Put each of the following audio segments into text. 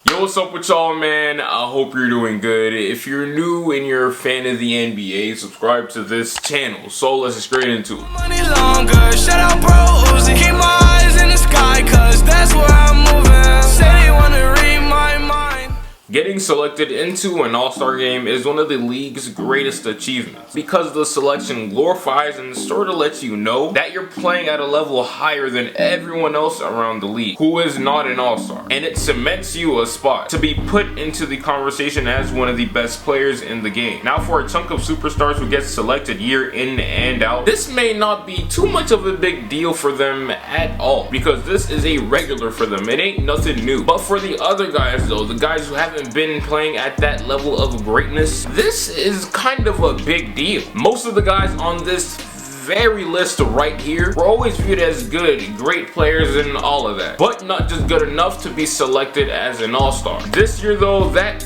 Yo, what's up with y'all, man? I hope you're doing good. If you're new and you're a fan of the NBA, subscribe to this channel. So let's get straight into it. Money longer, shout out bro Uzi. Keep my eyes in the sky, cause that's where I'm moving. Say they wanna read my mind. Getting selected into an All-Star game is one of the league's greatest achievements because the selection glorifies and sort of lets you know that you're playing at a level higher than everyone else around the league who is not an All-Star, and it cements you a spot to be put into the conversation as one of the best players in the game. Now, for a chunk of superstars who get selected year in and out, this may not be too much of a big deal for them at all because this is a regular for them. It ain't nothing new. But for the other guys though, the guys who haven't been playing at that level of greatness, this is kind of a big deal. Most of the guys on this very list right here were always viewed as good, great players and all of that, but not just good enough to be selected as an all-star. This year though, that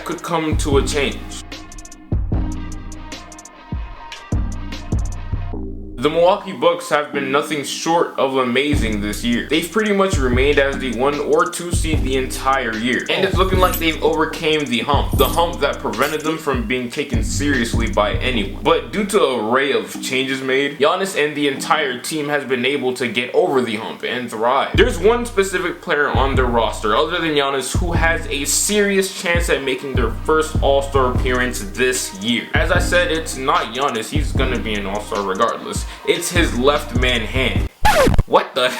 could come to a change. The Milwaukee Bucks have been nothing short of amazing this year. They've pretty much remained as the 1 or 2 seed the entire year, and it's looking like they've overcame the hump that prevented them from being taken seriously by anyone. But due to an array of changes made, Giannis and the entire team has been able to get over the hump and thrive. There's one specific player on their roster other than Giannis who has a serious chance at making their first All-Star appearance this year. As I said, it's not Giannis, he's gonna be an All-Star regardless. It's his left man hand. What the?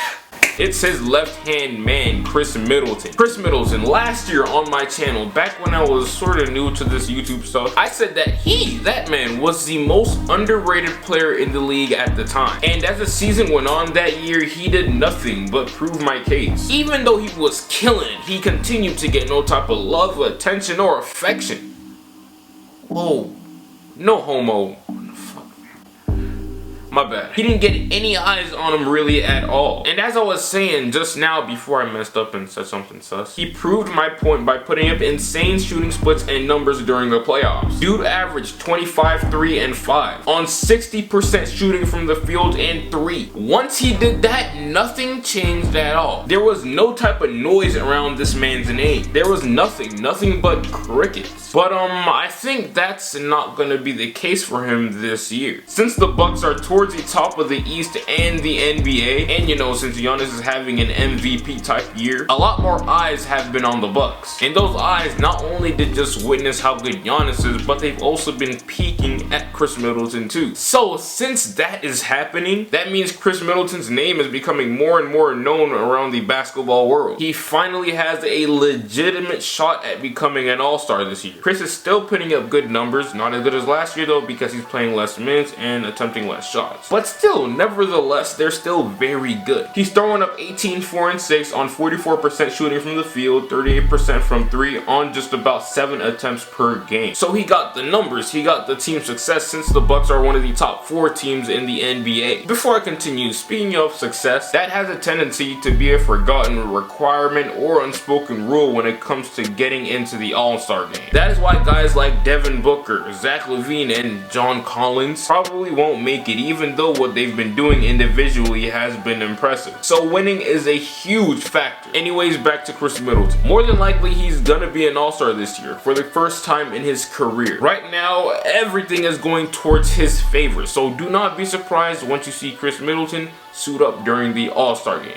It's his left-hand man, Chris Middleton. Chris Middleton, last year on my channel, back when I was sort of new to this YouTube stuff, I said that that man was the most underrated player in the league at the time. And as the season went on that year, he did nothing but prove my case. Even though he was killing it, he continued to get no type of love, attention, or affection. Whoa, no homo. My bad. He didn't get any eyes on him really at all. And as I was saying just now before I messed up and said something sus, he proved my point by putting up insane shooting splits and numbers during the playoffs. Dude averaged 25, 3, and 5 on 60% shooting from the field and 3. Once he did that, nothing changed at all. There was no type of noise around this man's name. There was nothing but crickets. But I think that's not gonna be the case for him this year. Since the Bucks are towards the top of the East and the NBA, and you know, since Giannis is having an MVP type year, a lot more eyes have been on the Bucks. And those eyes not only did just witness how good Giannis is, but they've also been peeking at Chris Middleton too. So since that is happening, that means Chris Middleton's name is becoming more and more known around the basketball world. He finally has a legitimate shot at becoming an all-star this year. Chris is still putting up good numbers, not as good as last year though because he's playing less minutes and attempting less shots. But still, nevertheless, they're still very good. He's throwing up 18, 4, and 6 on 44% shooting from the field, 38% from 3 on just about 7 attempts per game. So he got the numbers, he got the team success since the Bucks are one of the top 4 teams in the NBA. Before I continue, speaking of success, that has a tendency to be a forgotten requirement or unspoken rule when it comes to getting into the All-Star game. That is why guys like Devin Booker, Zach LaVine, and John Collins probably won't make it even though what they've been doing individually has been impressive. So winning is a huge factor. Anyways, back to Chris Middleton. More than likely, he's gonna be an all-star this year for the first time in his career. Right now, everything is going towards his favor. So do not be surprised once you see Chris Middleton suit up during the All-Star game.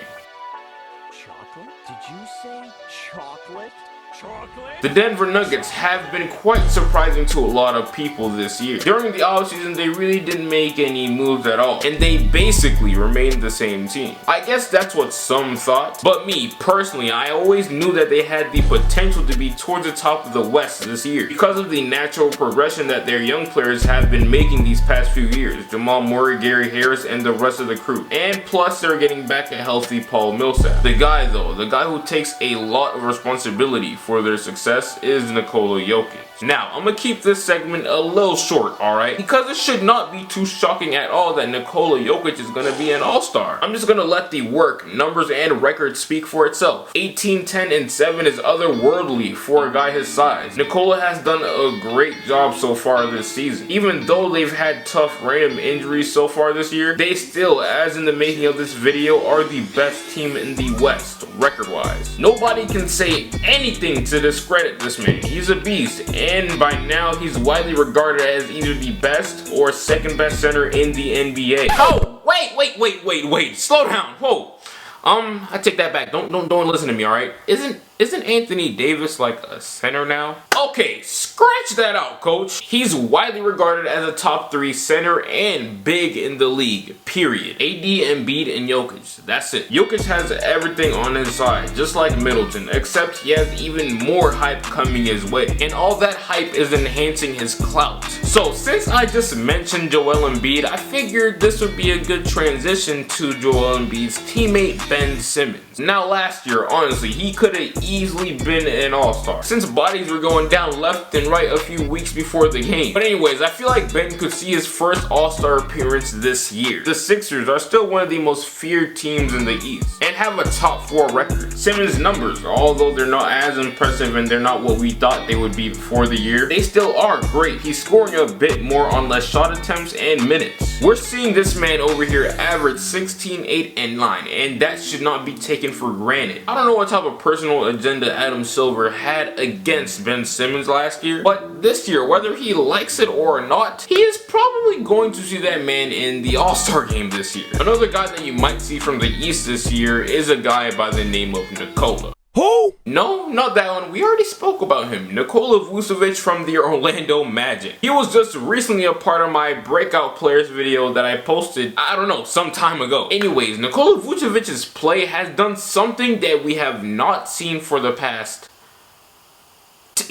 Chocolate? Did you say chocolate? Chocolate? The Denver Nuggets have been quite surprising to a lot of people this year. During the offseason, they really didn't make any moves at all, and they basically remained the same team. I guess that's what some thought, but me, personally, I always knew that they had the potential to be towards the top of the West this year because of the natural progression that their young players have been making these past few years. Jamal Murray, Gary Harris, and the rest of the crew. And plus, they're getting back a healthy Paul Millsap. The guy who takes a lot of responsibility for their success is Nikola Jokic. Now, I'm gonna keep this segment a little short, alright? Because it should not be too shocking at all that Nikola Jokic is gonna be an all-star. I'm just gonna let the work, numbers, and record speak for itself. 18, 10, and 7 is otherworldly for a guy his size. Nikola has done a great job so far this season. Even though they've had tough random injuries so far this year, they still, as in the making of this video, are the best team in the West, record-wise. Nobody can say anything to discredit this man. He's a beast, and by now he's widely regarded as either the best or second best center in the NBA. Oh, wait, slow down, whoa. I take that back. Don't listen to me, alright? Isn't Anthony Davis like a center now? Okay, scratch that out, coach. He's widely regarded as a top 3 center and big in the league, period. AD, Embiid, and Jokic. That's it. Jokic has everything on his side, just like Middleton, except he has even more hype coming his way. And all that hype is enhancing his clout. So, since I just mentioned Joel Embiid, I figured this would be a good transition to Joel Embiid's teammate, Ben Simmons. Now, last year, honestly, he could have easily been an all-star, since bodies were going down left and right a few weeks before the game. But anyways, I feel like Ben could see his first all-star appearance this year. The Sixers are still one of the most feared teams in the East, and have a top 4 record. Simmons' numbers, although they're not as impressive and they're not what we thought they would be before the year, they still are great. He's scoring a bit more on less shot attempts and minutes. We're seeing this man over here average 16, 8, and 9, and that should not be taken for granted. I don't know what type of personal agenda Adam Silver had against Ben Simmons last year, but this year, whether he likes it or not, he is probably going to see that man in the All-Star Game this year. Another guy that you might see from the East this year is a guy by the name of Nikola. Who? No, not that one. We already spoke about him. Nikola Vucevic from the Orlando Magic. He was just recently a part of my breakout players video that I posted, I don't know, some time ago. Anyways, Nikola Vucevic's play has done something that we have not seen for the past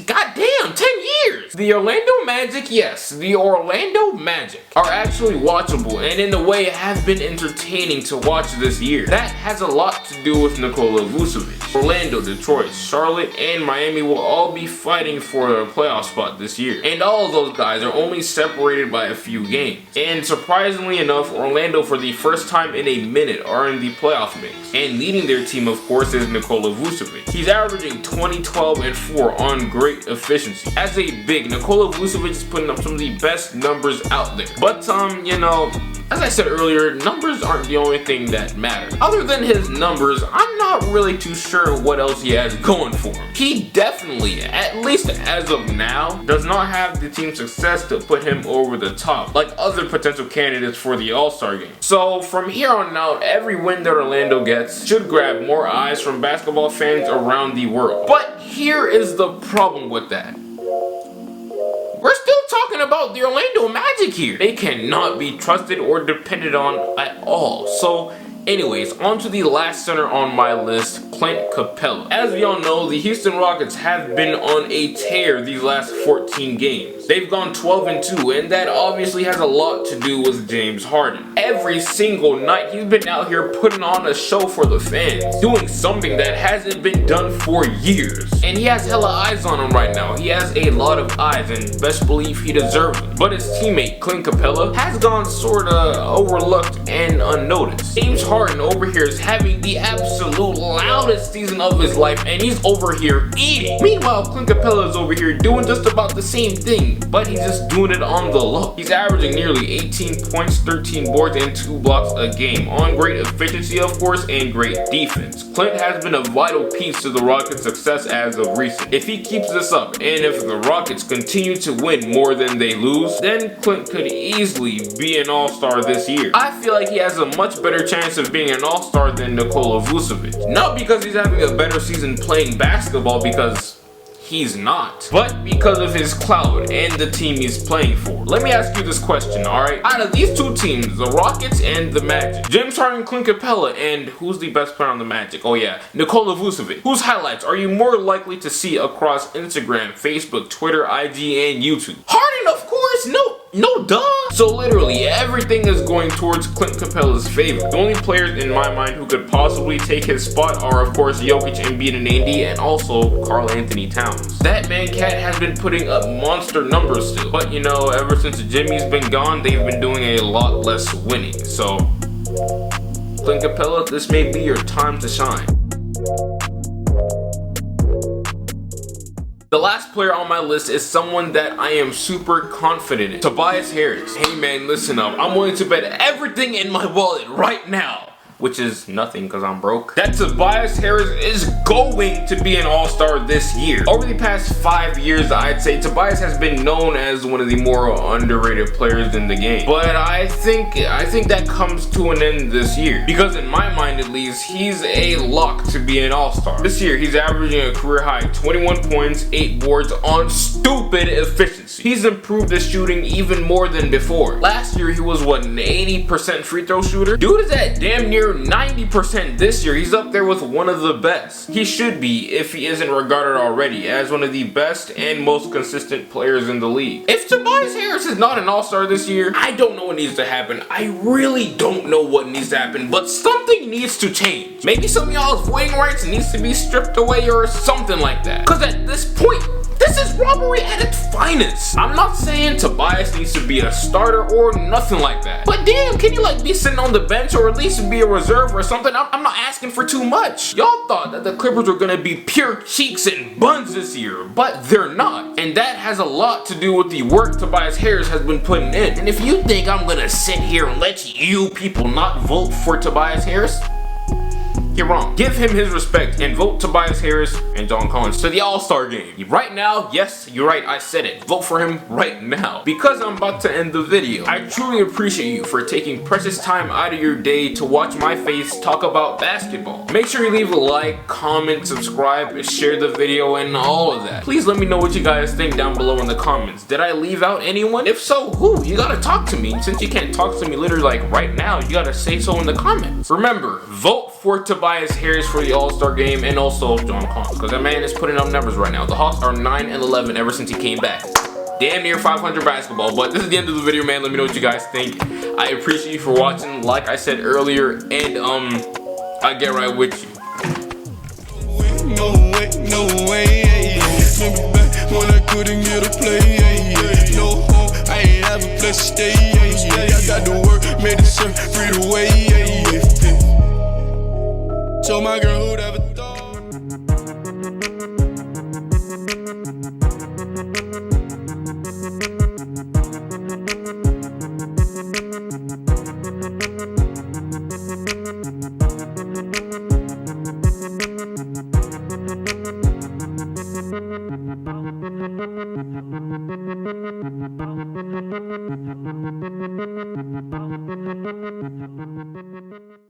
goddamn 10 years. The Orlando Magic, yes, the Orlando Magic are actually watchable and in a way have been entertaining to watch this year. That has a lot to do with Nikola Vucevic. Orlando, Detroit, Charlotte, and Miami will all be fighting for a playoff spot this year. And all of those guys are only separated by a few games. And surprisingly enough, Orlando for the first time in a minute are in the playoff mix. And leading their team, of course, is Nikola Vucevic. He's averaging 20, 12, and 4 on great efficiency. As a big, Nikola Vucevic is putting up some of the best numbers out there. But, you know, as I said earlier, numbers aren't the only thing that matter. Other than his numbers, I'm not really too sure what else he has going for him. He definitely, at least as of now, does not have the team success to put him over the top, like other potential candidates for the All-Star Game. So from here on out, every win that Orlando gets should grab more eyes from basketball fans around the world. But here is the problem with that. We're still talking about the Orlando Magic here. They cannot be trusted or depended on at all. So anyways, on to the last center on my list, Clint Capella. As we all know, the Houston Rockets have been on a tear these last 14 games. They've gone 12-2, and that obviously has a lot to do with James Harden. Every single night, he's been out here putting on a show for the fans, doing something that hasn't been done for years. And he has hella eyes on him right now. He has a lot of eyes, and best believe he deserves it. But his teammate, Clint Capella, has gone sorta overlooked and unnoticed. James Harden over here is having the absolute loudest season of his life, and he's over here eating. Meanwhile, Clint Capella is over here doing just about the same thing, but he's just doing it on the low. He's averaging nearly 18 points, 13 boards, and 2 blocks a game, on great efficiency of course, and great defense. Clint has been a vital piece to the Rockets' success as of recent. If he keeps this up, and if the Rockets continue to win more than they lose, then Clint could easily be an all-star this year. I feel like he has a much better chance of being an all-star than Nikola Vucevic. Not because he's having a better season playing basketball, because he's not, but because of his clout and the team he's playing for. Let me ask you this question, alright? Out of these two teams, the Rockets and the Magic, James Harden, Clint Capella, and who's the best player on the Magic? Oh yeah, Nikola Vucevic. Whose highlights are you more likely to see across Instagram, Facebook, Twitter, IG, and YouTube? Harden, of course! No duh! So literally everything is going towards Clint Capella's favor. The only players in my mind who could possibly take his spot are of course Jokic, Embiid, and AD, and also Karl Anthony Towns. That man cat has been putting up monster numbers still, but you know, ever since Jimmy's been gone, they've been doing a lot less winning. So Clint Capella, this may be your time to shine. The last player on my list is someone that I am super confident in. Tobias Harris. Hey man, listen up. I'm willing to bet everything in my wallet right now, which is nothing because I'm broke, that Tobias Harris is going to be an all-star this year. Over the past 5 years, I'd say Tobias has been known as one of the more underrated players in the game. But I think that comes to an end this year, because in my mind at least, he's a lock to be an all-star. This year, he's averaging a career high 21 points, 8 boards on stupid efficiency. He's improved his shooting even more than before. Last year, he was what, an 80% free throw shooter? Dude is at damn near 90% this year. He's up there with one of the best. He should be, if he isn't regarded already, as one of the best and most consistent players in the league. If Tobias Harris is not an all-star this year, I don't know what needs to happen. I really don't know what needs to happen, but something needs to change. Maybe some of y'all's voting rights needs to be stripped away or something like that. Because at this point, this is robbery at its finest. I'm not saying Tobias needs to be a starter or nothing like that, but damn, can you like be sitting on the bench or at least be a reserve or something? I'm not asking for too much. Y'all thought that the Clippers were gonna be pure cheeks and buns this year, but they're not. And that has a lot to do with the work Tobias Harris has been putting in. And if you think I'm gonna sit here and let you people not vote for Tobias Harris, you're wrong. Give him his respect and vote Tobias Harris and John Collins to the All-Star Game. Right now, yes, you're right, I said it. Vote for him right now. Because I'm about to end the video, I truly appreciate you for taking precious time out of your day to watch my face talk about basketball. Make sure you leave a like, comment, subscribe, share the video, and all of that. Please let me know what you guys think down below in the comments. Did I leave out anyone? If so, who? You gotta talk to me. Since you can't talk to me literally like right now, you gotta say so in the comments. Remember, vote for Tobias Harris for the All-Star Game and also John Collins, because that man is putting up numbers right now. The Hawks are 9-11 ever since he came back. Damn near 500 basketball. But this is the end of the video, man. Let me know what you guys think. I appreciate you for watching, like I said earlier, and I get right with you. No way, remember back when I couldn't get a play, no home, I ain't have a place to stay, I got to work, made it certain, free the way, so my girl, who'd ever thought?